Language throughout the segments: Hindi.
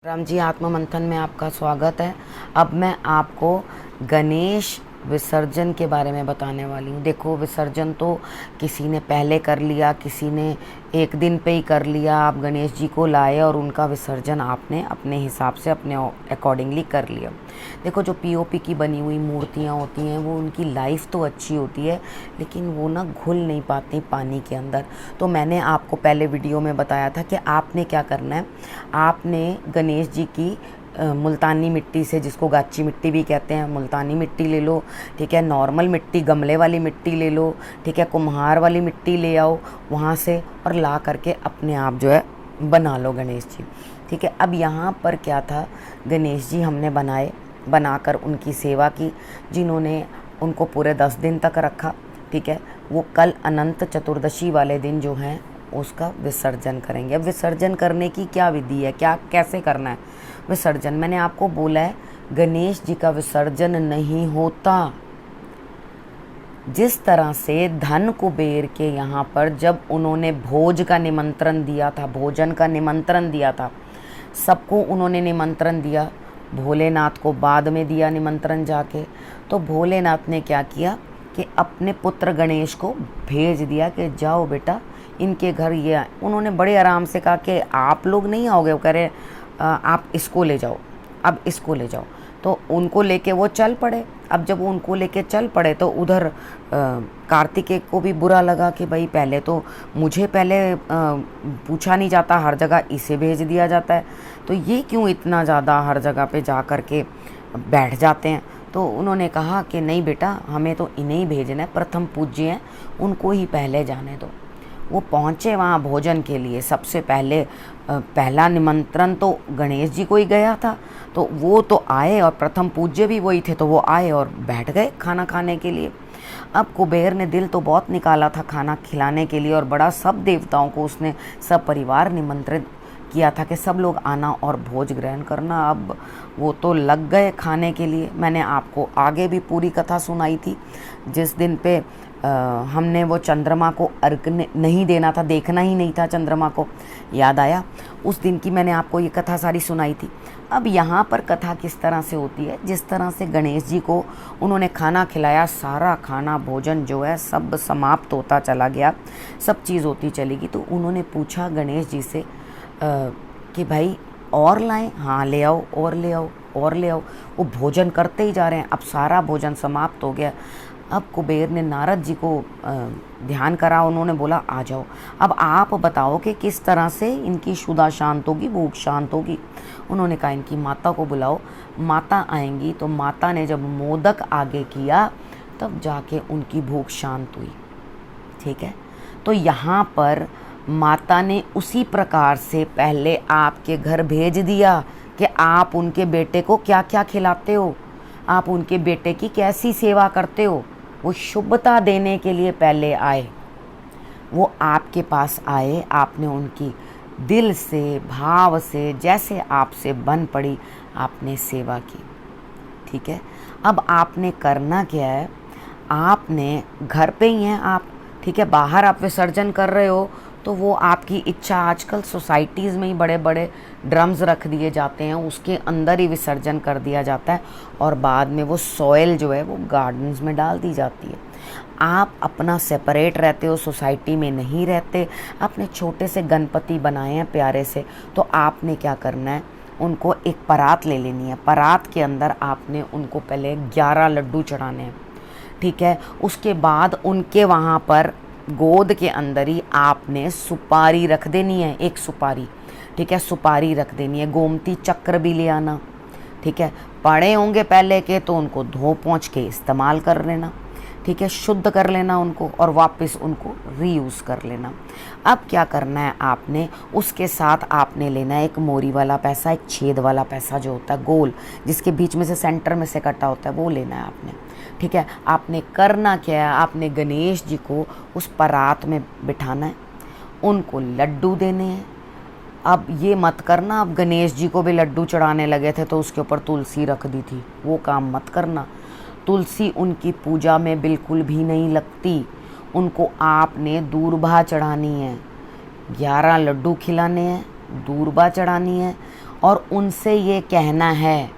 राम जी, आत्म मंथन में आपका स्वागत है। अब मैं आपको गणेश विसर्जन के बारे में बताने वाली हूँ। देखो, विसर्जन तो किसी ने पहले कर लिया, किसी ने एक दिन पे ही कर लिया। आप गणेश जी को लाए और उनका विसर्जन आपने अपने हिसाब से अपने अकॉर्डिंगली कर लिया। देखो, जो पीओपी की बनी हुई मूर्तियाँ होती हैं वो उनकी लाइफ तो अच्छी होती है, लेकिन वो ना घुल नहीं पाती पानी के अंदर। तो मैंने आपको पहले वीडियो में बताया था कि आपने क्या करना है। आपने गणेश जी की मुल्तानी मिट्टी से, जिसको गाची मिट्टी भी कहते हैं, मुल्तानी मिट्टी ले लो, ठीक है। नॉर्मल मिट्टी, गमले वाली मिट्टी ले लो, ठीक है। कुम्हार वाली मिट्टी ले आओ वहाँ से और ला करके अपने आप जो है बना लो गणेश जी, ठीक है। अब यहाँ पर क्या था, गणेश जी हमने बनाकर उनकी सेवा की। जिन्होंने उनको पूरे 10 दिन तक रखा, ठीक है, वो कल अनंत चतुर्दशी वाले दिन जो है उसका विसर्जन करेंगे। अब विसर्जन करने की क्या विधि है, क्या कैसे करना है विसर्जन, मैंने आपको बोला है गणेश जी का विसर्जन नहीं होता। जिस तरह से धन कुबेर के यहाँ पर जब उन्होंने भोज का निमंत्रण दिया था, भोजन का निमंत्रण दिया था, सबको उन्होंने निमंत्रण दिया, भोलेनाथ को बाद में दिया निमंत्रण जाके। तो भोलेनाथ ने क्या किया कि अपने पुत्र गणेश को भेज दिया कि जाओ बेटा इनके घर ये आए। उन्होंने बड़े आराम से कहा कि आप लोग नहीं आओगे, वो कह रहे आप इसको ले जाओ, अब इसको ले जाओ। तो उनको लेके वो चल पड़े। अब जब वो उनको लेके चल पड़े तो उधर कार्तिकेय को भी बुरा लगा कि भाई पहले तो मुझे पूछा नहीं जाता, हर जगह इसे भेज दिया जाता है, तो ये क्यों इतना ज़्यादा हर जगह पे जा कर के बैठ जाते हैं। तो उन्होंने कहा कि नहीं बेटा, हमें तो इन्हें ही भेजना है, प्रथम पूज्य हैं, उनको ही पहले जाने दो। वो पहुँचे वहाँ भोजन के लिए। सबसे पहले पहला निमंत्रण तो गणेश जी को ही गया था, तो वो तो आए और प्रथम पूज्य भी वही थे, तो वो आए और बैठ गए खाना खाने के लिए। अब कुबेर ने दिल तो बहुत निकाला था खाना खिलाने के लिए, और बड़ा सब देवताओं को उसने सब परिवार निमंत्रित किया था कि सब लोग आना और भोज ग्रहण करना। अब वो तो लग गए खाने के लिए। मैंने आपको आगे भी पूरी कथा सुनाई थी। जिस दिन पे हमने वो चंद्रमा को अर्घ नहीं देना था, देखना ही नहीं था चंद्रमा को, याद आया, उस दिन की मैंने आपको ये कथा सारी सुनाई थी। अब यहाँ पर कथा किस तरह से होती है, जिस तरह से गणेश जी को उन्होंने खाना खिलाया, सारा खाना भोजन जो है सब समाप्त होता चला गया, सब चीज़ होती चली गई। तो उन्होंने पूछा गणेश जी से कि भाई और लाएं, हाँ ले आओ, और ले आओ, और ले आओ। वो भोजन करते ही जा रहे हैं। अब सारा भोजन समाप्त हो गया। अब कुबेर ने नारद जी को ध्यान करा, उन्होंने बोला आ जाओ, अब आप बताओ कि किस तरह से इनकी क्षुधा शांत होगी, भूख शांत होगी। उन्होंने कहा इनकी माता को बुलाओ। माता आएंगी। तो माता ने जब मोदक आगे किया तब जाके उनकी भूख शांत हुई, ठीक है। तो यहाँ पर माता ने उसी प्रकार से पहले आपके घर भेज दिया कि आप उनके बेटे को क्या क्या खिलाते हो, आप उनके बेटे की कैसी सेवा करते हो। वो शुभता देने के लिए पहले आए, वो आपके पास आए, आपने उनकी दिल से, भाव से, जैसे आपसे बन पड़ी आपने सेवा की, ठीक है। अब आपने करना क्या है, आपने घर पे ही हैं आप, ठीक है, बाहर आप विसर्जन कर रहे हो तो वो आपकी इच्छा। आजकल सोसाइटीज़ में ही बड़े बड़े ड्रम्स रख दिए जाते हैं, उसके अंदर ही विसर्जन कर दिया जाता है और बाद में वो सॉइल जो है वो गार्डन्स में डाल दी जाती है। आप अपना सेपरेट रहते हो, सोसाइटी में नहीं रहते, अपने छोटे से गणपति बनाए हैं प्यारे से। तो आपने क्या करना है, उनको एक परात ले लेनी है। परात के अंदर आपने उनको पहले 11 लड्डू चढ़ाने हैं, ठीक है। उसके बाद उनके वहाँ पर गोद के अंदर ही आपने सुपारी रख देनी है, एक सुपारी, ठीक है, सुपारी रख देनी है। गोमती चक्र भी ले आना, ठीक है। पड़े होंगे पहले के तो उनको धो पोंछ के इस्तेमाल कर लेना, ठीक है, शुद्ध कर लेना उनको और वापस उनको रीयूज़ कर लेना। अब क्या करना है आपने, उसके साथ आपने लेना है एक मोरी वाला पैसा, एक छेद वाला पैसा जो होता है गोल, जिसके बीच में से सेंटर में से कटा होता है, वो लेना है आपने, ठीक है। आपने करना क्या है, आपने गणेश जी को उस परात में बिठाना है, उनको लड्डू देने हैं। अब ये मत करना अब गणेश जी को भी लड्डू चढ़ाने लगे थे तो उसके ऊपर तुलसी रख दी थी, वो काम मत करना। तुलसी उनकी पूजा में बिल्कुल भी नहीं लगती। उनको आपने दूर्बा चढ़ानी है, 11 लड्डू खिलाने हैं, दूर्बा चढ़ानी है और उनसे ये कहना है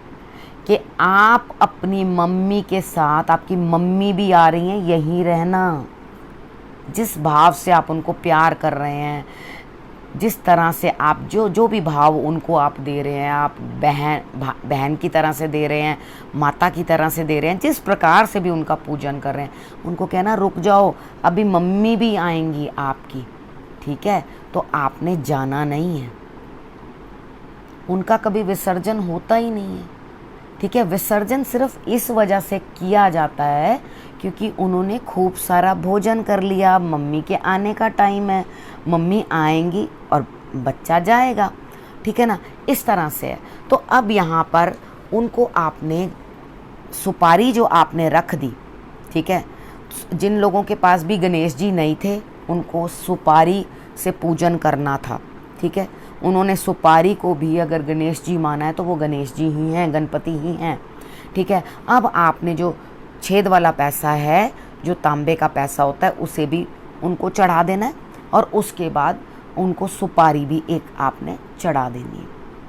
कि आप अपनी मम्मी के साथ, आपकी मम्मी भी आ रही हैं, यहीं रहना। जिस भाव से आप उनको प्यार कर रहे हैं, जिस तरह से आप जो भी भाव उनको आप दे रहे हैं, आप बहन की तरह से दे रहे हैं, माता की तरह से दे रहे हैं, जिस प्रकार से भी उनका पूजन कर रहे हैं, उनको कहना रुक जाओ, अभी मम्मी भी आएंगी आपकी, ठीक है? तो आपने जाना नहीं है। उनका कभी विसर्जन होता ही नहीं है, ठीक है? विसर्जन सिर्फ इस वजह से किया जाता है क्योंकि उन्होंने खूब सारा भोजन कर लिया, मम्मी के आने का टाइम है, मम्मी आएंगी और बच्चा जाएगा, ठीक है ना? इस तरह से है। तो अब यहाँ पर उनको आपने सुपारी जो आपने रख दी, ठीक है? जिन लोगों के पास भी गणेश जी नहीं थे, उनको सुपारी से पूजन करना था, ठीक है? उन्होंने सुपारी को भी अगर गणेश जी माना है तो वो गणेश जी ही हैं, गणपति ही हैं, ठीक है? अब आपने जो छेद वाला पैसा है, जो तांबे का पैसा होता है, उसे भी उनको चढ़ा देना है और उसके बाद उनको सुपारी भी एक आपने चढ़ा देनी है,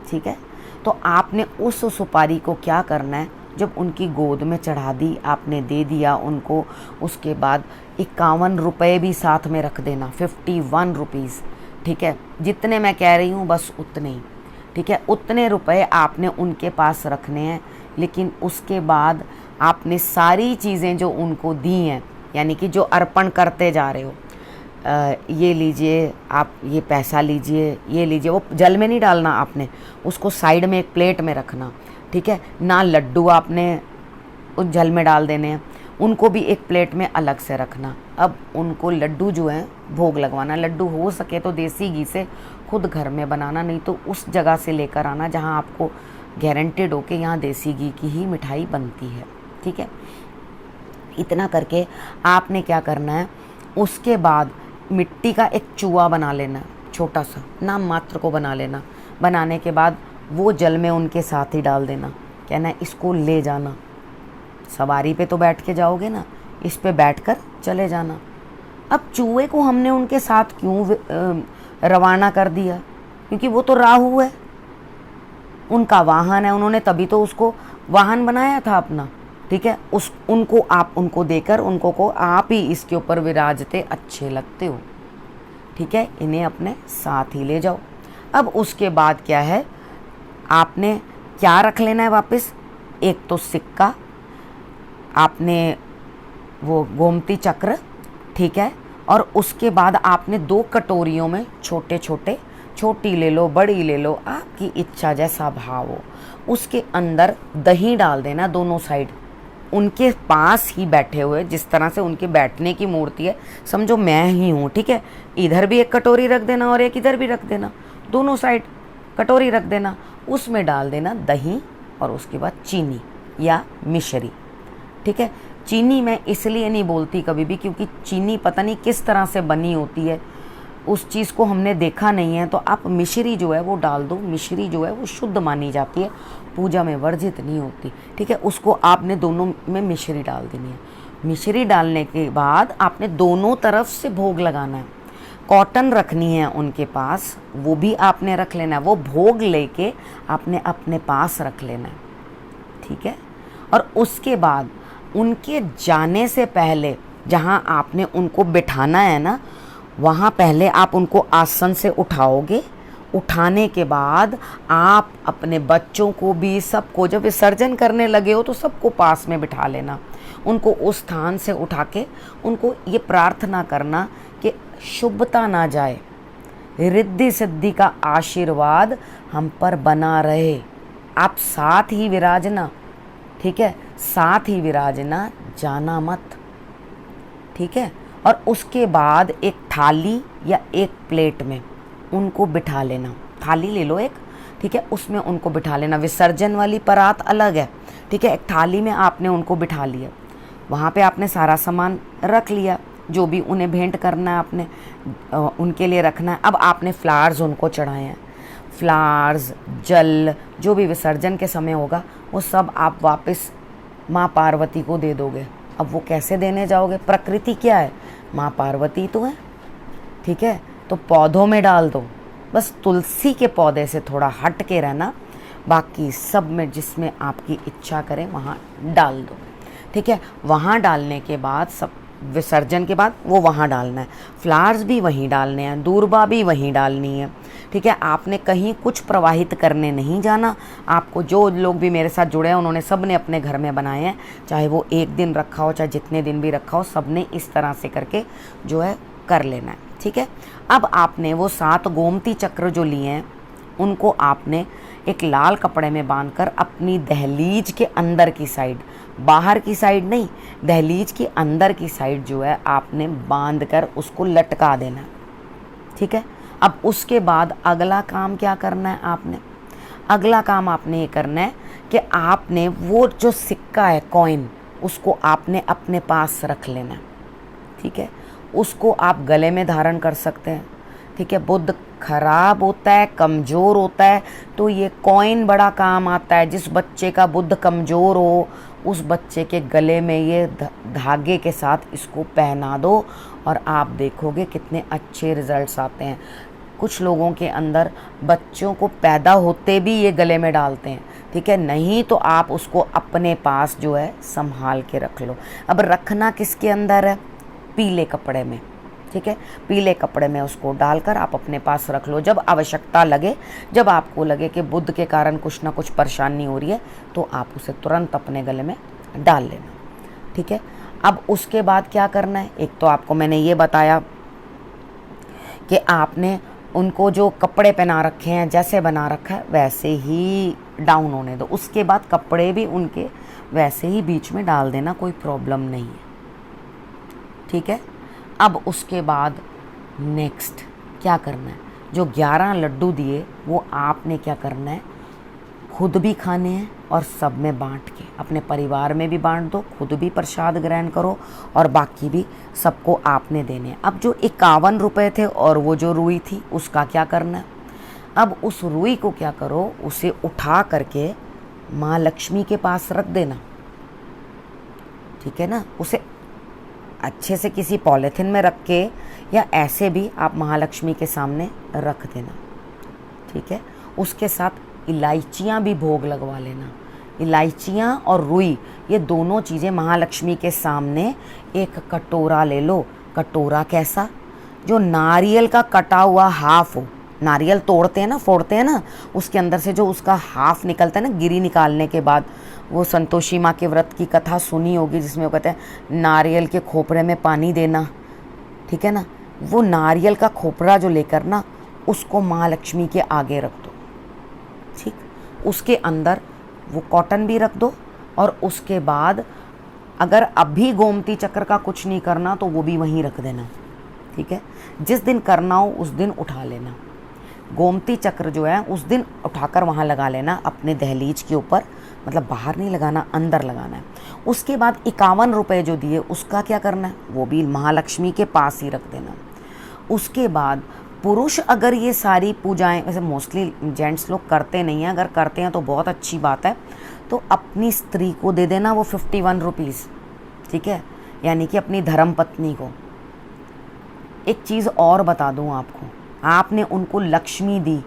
ठीक है? तो आपने उस सुपारी को क्या करना है, जब उनकी गोद में चढ़ा दी, आपने दे दिया उनको, उसके बाद 51 रुपये भी साथ में रख देना, 51 रुपीज़, ठीक है? जितने मैं कह रही हूँ बस उतने ही, ठीक है? उतने रुपए आपने उनके पास रखने हैं। लेकिन उसके बाद आपने सारी चीज़ें जो उनको दी हैं, यानी कि जो अर्पण करते जा रहे हो, ये लीजिए, आप ये पैसा लीजिए, ये लीजिए, वो जल में नहीं डालना आपने, उसको साइड में एक प्लेट में रखना, ठीक है? ना लड्डू आपने उस जल में डाल देने हैं, उनको भी एक प्लेट में अलग से रखना। अब उनको लड्डू जो है भोग लगवाना, लड्डू हो सके तो देसी घी से खुद घर में बनाना, नहीं तो उस जगह से लेकर आना जहाँ आपको गारंटेड हो कि यहाँ देसी घी की ही मिठाई बनती है, ठीक है? इतना करके आपने क्या करना है, उसके बाद मिट्टी का एक चूहा बना लेना, छोटा सा, नाम मात्र को बना लेना। बनाने के बाद वो जल में उनके साथ ही डाल देना, कहना है इसको ले जाना, सवारी पे तो बैठ के जाओगे ना, इस पे बैठकर चले जाना। अब चूहे को हमने उनके साथ क्यों रवाना कर दिया? क्योंकि वो तो राहु है, उनका वाहन है, उन्होंने तभी तो उसको वाहन बनाया था अपना, ठीक है? उनको आप उनको देकर उनको को आप ही इसके ऊपर विराजते अच्छे लगते हो, ठीक है? इन्हें अपने साथ ही ले जाओ। अब उसके बाद क्या है, आपने क्या रख लेना है वापस? एक तो सिक्का, आपने वो गोमती चक्र, ठीक है? और उसके बाद आपने 2 कटोरियों में छोटे छोटे, छोटी ले लो, बड़ी ले लो, आपकी इच्छा जैसा भाव हो, उसके अंदर दही डाल देना दोनों साइड। उनके पास ही बैठे हुए, जिस तरह से उनके बैठने की मूर्ति है, समझो मैं ही हूँ, ठीक है? इधर भी एक कटोरी रख देना और एक इधर भी रख देना, दोनों साइड कटोरी रख देना, उसमें डाल देना दही और उसके बाद चीनी या मिश्री, ठीक है? चीनी मैं इसलिए नहीं बोलती कभी भी क्योंकि चीनी पता नहीं किस तरह से बनी होती है, उस चीज़ को हमने देखा नहीं है। तो आप मिश्री जो है वो डाल दो, मिश्री जो है वो शुद्ध मानी जाती है, पूजा में वर्जित नहीं होती, ठीक है? उसको आपने दोनों में मिश्री डाल देनी है। मिश्री डालने के बाद आपने दोनों तरफ से भोग लगाना है। कॉटन रखनी है उनके पास, वो भी आपने रख लेना है, वो भोग लेके आपने अपने पास रख लेना है, ठीक है? और उसके बाद उनके जाने से पहले जहाँ आपने उनको बिठाना है ना, वहाँ पहले आप उनको आसन से उठाओगे। उठाने के बाद आप अपने बच्चों को भी, सबको, जब विसर्जन करने लगे हो तो सबको पास में बिठा लेना। उनको उस स्थान से उठा के उनको ये प्रार्थना करना कि शुभता ना जाए, रिद्धि सिद्धि का आशीर्वाद हम पर बना रहे। आप साथ ही विराजना, ठीक है? साथ ही विराजना, जाना मत, ठीक है? और उसके बाद एक थाली या एक प्लेट में उनको बिठा लेना। थाली ले लो एक, ठीक है? उसमें उनको बिठा लेना। विसर्जन वाली परात अलग है, ठीक है? एक थाली में आपने उनको बिठा लिया, वहाँ पे आपने सारा सामान रख लिया, जो भी उन्हें भेंट करना है आपने उनके लिए रखना है। अब आपने फ्लावर्स उनको चढ़ाए हैं, फ्लावर्स, जल, जो भी विसर्जन के समय होगा वो सब आप वापस माँ पार्वती को दे दोगे। अब वो कैसे देने जाओगे? प्रकृति क्या है? माँ पार्वती तो है, ठीक है? तो पौधों में डाल दो, बस तुलसी के पौधे से थोड़ा हट के रहना, बाकी सब में जिसमें आपकी इच्छा करे वहाँ डाल दो। ठीक है, वहाँ डालने के बाद सब विसर्जन के बाद वो वहाँ डालना है, फ्लावर्स भी वहीं डालने हैं, दूर्बा भी वहीं डालनी है। ठीक है, आपने कहीं कुछ प्रवाहित करने नहीं जाना। आपको जो लोग भी मेरे साथ जुड़े हैं उन्होंने सब ने अपने घर में बनाए हैं, चाहे वो एक दिन रखा हो चाहे जितने दिन भी रखा हो, सब ने इस तरह से करके जो है कर लेना है। ठीक है, अब आपने वो 7 गोमती चक्र जो लिए हैं उनको आपने एक लाल कपड़े में बांधकर अपनी दहलीज के अंदर की साइड, बाहर की साइड नहीं, दहलीज के अंदर की साइड जो है आपने बांध कर उसको लटका देना है। ठीक है, अब उसके बाद अगला काम क्या करना है आपने, अगला काम आपने ये करना है कि आपने वो जो सिक्का है कॉइन उसको आपने अपने पास रख लेना है। ठीक है, उसको आप गले में धारण कर सकते हैं। ठीक है, बुध खराब होता है, कमज़ोर होता है, तो ये कॉइन बड़ा काम आता है। जिस बच्चे का बुध कमज़ोर हो उस बच्चे के गले में ये धागे के साथ इसको पहना दो और आप देखोगे कितने अच्छे रिजल्ट्स आते हैं। कुछ लोगों के अंदर बच्चों को पैदा होते भी ये गले में डालते हैं। ठीक है, नहीं तो आप उसको अपने पास जो है संभाल के रख लो। अब रखना किसके अंदर है, पीले कपड़े में। ठीक है, पीले कपड़े में उसको डालकर आप अपने पास रख लो। जब आवश्यकता लगे, जब आपको लगे कि बुध के कारण कुछ ना कुछ परेशानी हो रही है, तो आप उसे तुरंत अपने गले में डाल लेना। ठीक है, अब उसके बाद क्या करना है, एक तो आपको मैंने ये बताया कि आपने उनको जो कपड़े पहना रखे हैं जैसे बना रखा है वैसे ही डाउन होने दो। उसके बाद कपड़े भी उनके वैसे ही बीच में डाल देना, कोई प्रॉब्लम नहीं है। ठीक है, अब उसके बाद नेक्स्ट क्या करना है, जो 11 लड्डू दिए वो आपने क्या करना है, खुद भी खाने हैं और सब में बांट के, अपने परिवार में भी बांट दो, खुद भी प्रसाद ग्रहण करो और बाकी भी सबको आपने देने हैं। अब जो 51 रुपये थे और वो जो रुई थी उसका क्या करना है, अब उस रुई को क्या करो, उसे उठा करके माँ लक्ष्मी के पास रख देना। ठीक है ना, उसे अच्छे से किसी पॉलीथिन में रख के या ऐसे भी आप महालक्ष्मी के सामने रख देना। ठीक है, उसके साथ इलायचियाँ भी भोग लगवा लेना। इलायचियाँ और रुई ये दोनों चीज़ें महालक्ष्मी के सामने एक कटोरा ले लो। कटोरा कैसा, जो नारियल का कटा हुआ हाफ हो, नारियल तोड़ते हैं ना, फोड़ते हैं ना, उसके अंदर से जो उसका हाफ निकलता है ना गिरी निकालने के बाद, वो संतोषी माँ के व्रत की कथा सुनी होगी जिसमें वो कहते हैं नारियल के खोपरे में पानी देना। ठीक है ना, वो नारियल का खोपरा जो लेकर ना उसको माँ लक्ष्मी के आगे रख दो। ठीक, उसके अंदर वो कॉटन भी रख दो और उसके बाद अगर अभी गोमती चक्र का कुछ नहीं करना तो वो भी वहीं रख देना। ठीक है, जिस दिन करना हो उस दिन उठा लेना। गोमती चक्र जो है उस दिन उठाकर वहाँ लगा लेना अपने दहलीज के ऊपर, मतलब बाहर नहीं लगाना, अंदर लगाना है। उसके बाद 51 रुपये जो दिए उसका क्या करना है, वो भी महालक्ष्मी के पास ही रख देना। उसके बाद पुरुष अगर ये सारी पूजाएं, वैसे मोस्टली जेंट्स लोग करते नहीं हैं, अगर करते हैं तो बहुत अच्छी बात है, तो अपनी स्त्री को दे देना वो 51 रुपीज़। ठीक है, यानी कि अपनी धर्म पत्नी को। एक चीज़ और बता दूं आपको, आपने उनको लक्ष्मी दी,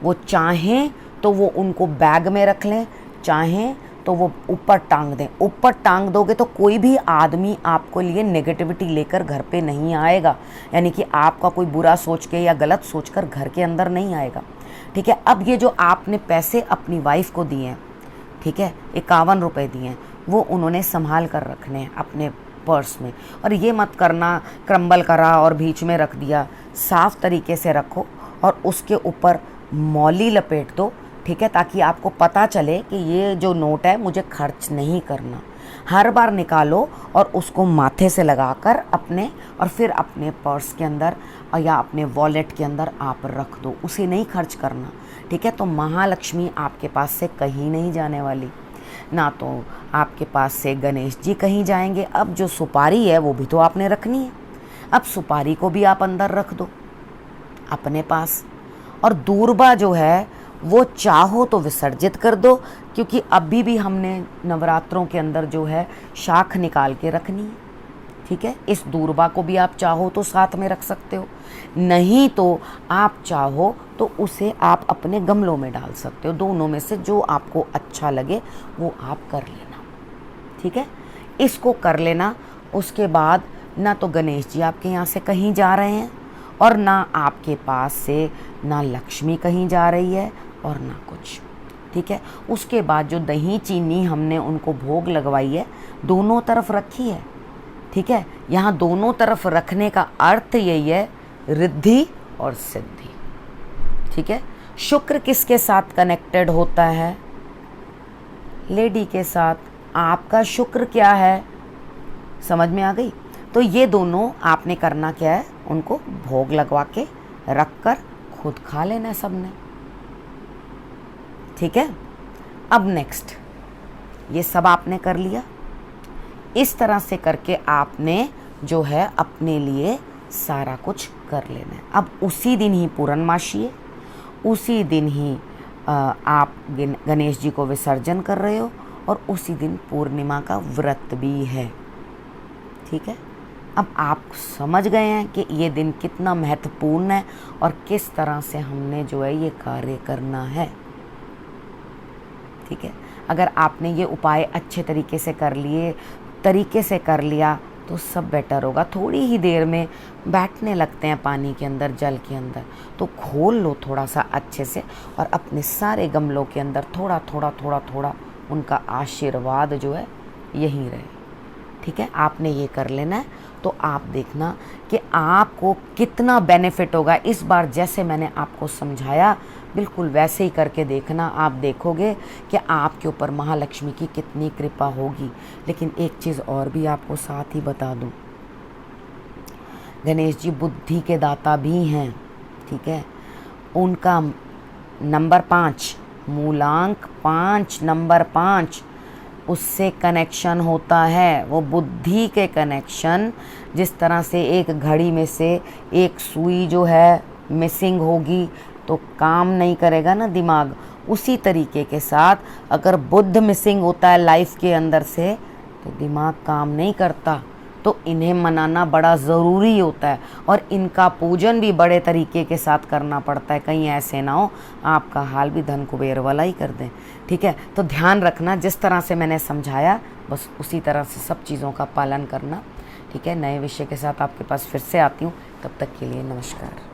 वो चाहें तो वो उनको बैग में रख लें, चाहें तो वो ऊपर टांग दें। ऊपर टांग दोगे तो कोई भी आदमी आपको लिए नेगेटिविटी लेकर घर पे नहीं आएगा, यानी कि आपका कोई बुरा सोच के या गलत सोचकर घर के अंदर नहीं आएगा। ठीक है, अब ये जो आपने पैसे अपनी वाइफ को दिए हैं, ठीक है, 51 रुपये दिए हैं, वो उन्होंने संभाल कर रखने हैं अपने पर्स में। और ये मत करना क्रम्बल करा और बीच में रख दिया, साफ तरीके से रखो और उसके ऊपर मौली लपेट दो। ठीक है, ताकि आपको पता चले कि ये जो नोट है मुझे खर्च नहीं करना। हर बार निकालो और उसको माथे से लगाकर अपने और फिर अपने पर्स के अंदर या अपने वॉलेट के अंदर आप रख दो, उसे नहीं खर्च करना। ठीक है, तो महालक्ष्मी आपके पास से कहीं नहीं जाने वाली, ना तो आपके पास से गणेश जी कहीं जाएंगे। अब जो सुपारी है वो भी तो आपने रखनी है, अब सुपारी को भी आप अंदर रख दो अपने पास। और दूर्बा जो है वो चाहो तो विसर्जित कर दो, क्योंकि अभी भी हमने नवरात्रों के अंदर जो है शाख निकाल के रखनी है। ठीक है। इस दूर्वा को भी आप चाहो तो साथ में रख सकते हो, नहीं तो आप चाहो तो उसे आप अपने गमलों में डाल सकते हो। दोनों में से जो आपको अच्छा लगे वो आप कर लेना, ठीक है। इसको कर लेना। उसके बाद ना तो गणेश जी आपके यहाँ से कहीं जा रहे हैं और ना आपके पास से ना लक्ष्मी कहीं जा रही है और ना कुछ, ठीक है। उसके बाद जो दही चीनी हमने उनको भोग लगवाई है दोनों तरफ रखी है, ठीक है। यहाँ दोनों तरफ रखने का अर्थ यही है, रिद्धि और सिद्धि, ठीक है। शुक्र किसके साथ कनेक्टेड होता है? लेडी के साथ। आपका शुक्र क्या है? समझ में आ गई? तो ये दोनों आपने करना क्या है, उनको भोग लगवा के रख कर खुद खा लेना है सबने, ठीक है। अब नेक्स्ट, ये सब आपने कर लिया। इस तरह से करके आपने जो है अपने लिए सारा कुछ कर लेना है। अब उसी दिन ही पूर्णमासी है, उसी दिन ही आप गणेश जी को विसर्जन कर रहे हो और उसी दिन पूर्णिमा का व्रत भी है, ठीक है। अब आप समझ गए हैं कि ये दिन कितना महत्वपूर्ण है और किस तरह से हमने जो है ये कार्य करना है, ठीक है। अगर आपने ये उपाय अच्छे तरीके से कर लिया तो सब बेटर होगा। थोड़ी ही देर में बैठने लगते हैं पानी के अंदर, जल के अंदर, तो खोल लो थोड़ा सा अच्छे से और अपने सारे गमलों के अंदर थोड़ा थोड़ा उनका आशीर्वाद जो है यहीं रहे, ठीक है। आपने ये कर लेना है तो आप देखना कि आपको कितना बेनिफिट होगा। इस बार जैसे मैंने आपको समझाया बिल्कुल वैसे ही करके देखना, आप देखोगे कि आपके ऊपर महालक्ष्मी की कितनी कृपा होगी। लेकिन एक चीज़ और भी आपको साथ ही बता दूं, गणेश जी बुद्धि के दाता भी हैं, ठीक है। उनका नंबर 5, मूलांक 5, नंबर 5 उससे कनेक्शन होता है, वो बुद्धि के कनेक्शन। जिस तरह से एक घड़ी में से एक सुई जो है मिसिंग होगी तो काम नहीं करेगा ना दिमाग, उसी तरीके के साथ अगर बुद्ध मिसिंग होता है लाइफ के अंदर से तो दिमाग काम नहीं करता। तो इन्हें मनाना बड़ा ज़रूरी होता है और इनका पूजन भी बड़े तरीके के साथ करना पड़ता है, कहीं ऐसे ना हो आपका हाल भी धन कुबेर वाला ही कर दें, ठीक है। तो ध्यान रखना, जिस तरह से मैंने समझाया बस उसी तरह से सब चीज़ों का पालन करना, ठीक है। नए विषय के साथ आपके पास फिर से आती हूँ, तब तक के लिए नमस्कार।